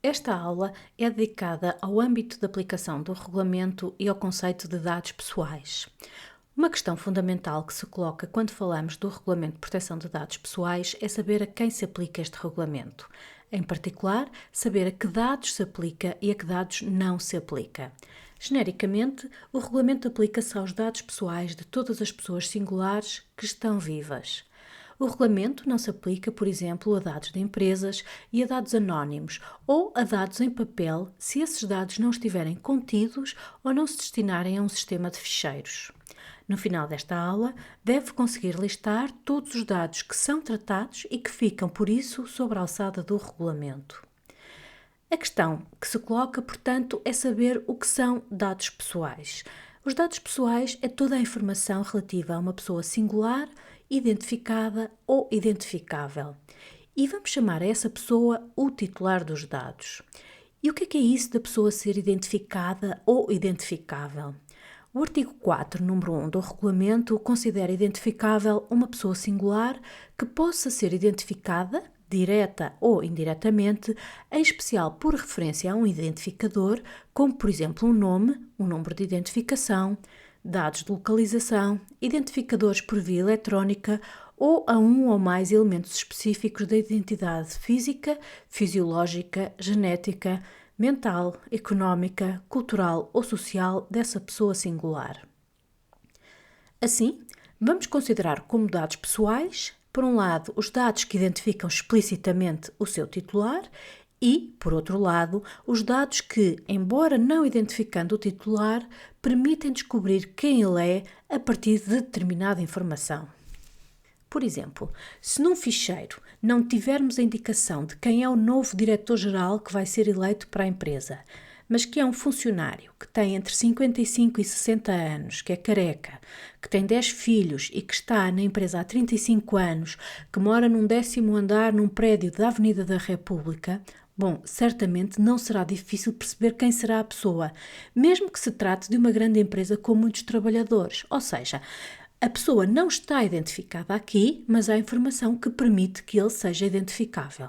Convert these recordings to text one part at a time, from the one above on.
Esta aula é dedicada ao âmbito de aplicação do regulamento e ao conceito de dados pessoais. Uma questão fundamental que se coloca quando falamos do Regulamento de Proteção de Dados Pessoais é saber a quem se aplica este regulamento. Em particular, saber a que dados se aplica e a que dados não se aplica. Genericamente, o regulamento aplica-se aos dados pessoais de todas as pessoas singulares que estão vivas. O regulamento não se aplica, por exemplo, a dados de empresas e a dados anónimos ou a dados em papel se esses dados não estiverem contidos ou não se destinarem a um sistema de ficheiros. No final desta aula, deve conseguir listar todos os dados que são tratados e que ficam, por isso, sob a alçada do regulamento. A questão que se coloca, portanto, é saber o que são dados pessoais. Os dados pessoais é toda a informação relativa a uma pessoa singular, identificada ou identificável. E vamos chamar a essa pessoa o titular dos dados. E o que é isso da pessoa ser identificada ou identificável? O artigo 4, número 1 do regulamento considera identificável uma pessoa singular que possa ser identificada, direta ou indiretamente, em especial por referência a um identificador, como por exemplo um nome, um número de identificação, dados de localização, identificadores por via eletrónica ou a um ou mais elementos específicos da identidade física, fisiológica, genética, mental, económica, cultural ou social dessa pessoa singular. Assim, vamos considerar como dados pessoais, por um lado, os dados que identificam explicitamente o seu titular e, por outro lado, os dados que, embora não identificando o titular, permitem descobrir quem ele é a partir de determinada informação. Por exemplo, se num ficheiro não tivermos a indicação de quem é o novo diretor-geral que vai ser eleito para a empresa, mas que é um funcionário que tem entre 55 e 60 anos, que é careca, que tem 10 filhos e que está na empresa há 35 anos, que mora num 10º andar num prédio da Avenida da República, bom, certamente não será difícil perceber quem será a pessoa, mesmo que se trate de uma grande empresa com muitos trabalhadores, ou seja, a pessoa não está identificada aqui, mas há informação que permite que ele seja identificável.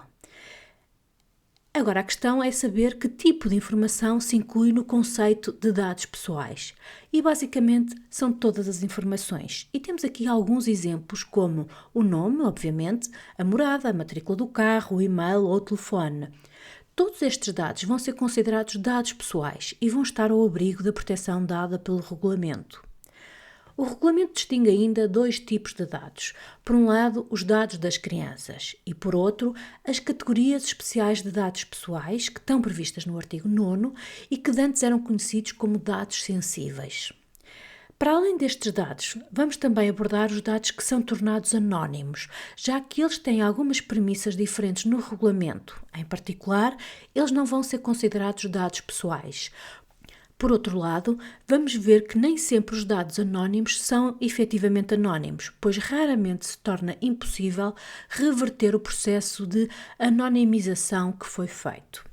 Agora, a questão é saber que tipo de informação se inclui no conceito de dados pessoais. E, basicamente, são todas as informações. E temos aqui alguns exemplos, como o nome, obviamente, a morada, a matrícula do carro, o e-mail ou o telefone. Todos estes dados vão ser considerados dados pessoais e vão estar ao abrigo da proteção dada pelo regulamento. O regulamento distingue ainda dois tipos de dados. Por um lado, os dados das crianças e, por outro, as categorias especiais de dados pessoais que estão previstas no artigo 9º e que antes eram conhecidos como dados sensíveis. Para além destes dados, vamos também abordar os dados que são tornados anónimos, já que eles têm algumas premissas diferentes no regulamento. Em particular, eles não vão ser considerados dados pessoais. Por outro lado, vamos ver que nem sempre os dados anónimos são efetivamente anónimos, pois raramente se torna impossível reverter o processo de anonimização que foi feito.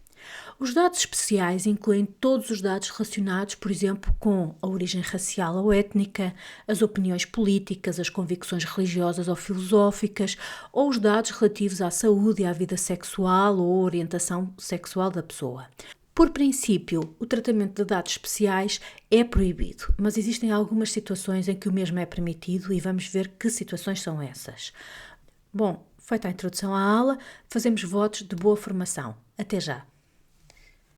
Os dados especiais incluem todos os dados relacionados, por exemplo, com a origem racial ou étnica, as opiniões políticas, as convicções religiosas ou filosóficas, ou os dados relativos à saúde e à vida sexual ou orientação sexual da pessoa. Por princípio, o tratamento de dados especiais é proibido, mas existem algumas situações em que o mesmo é permitido e vamos ver que situações são essas. Bom, feita a introdução à aula, fazemos votos de boa formação. Até já!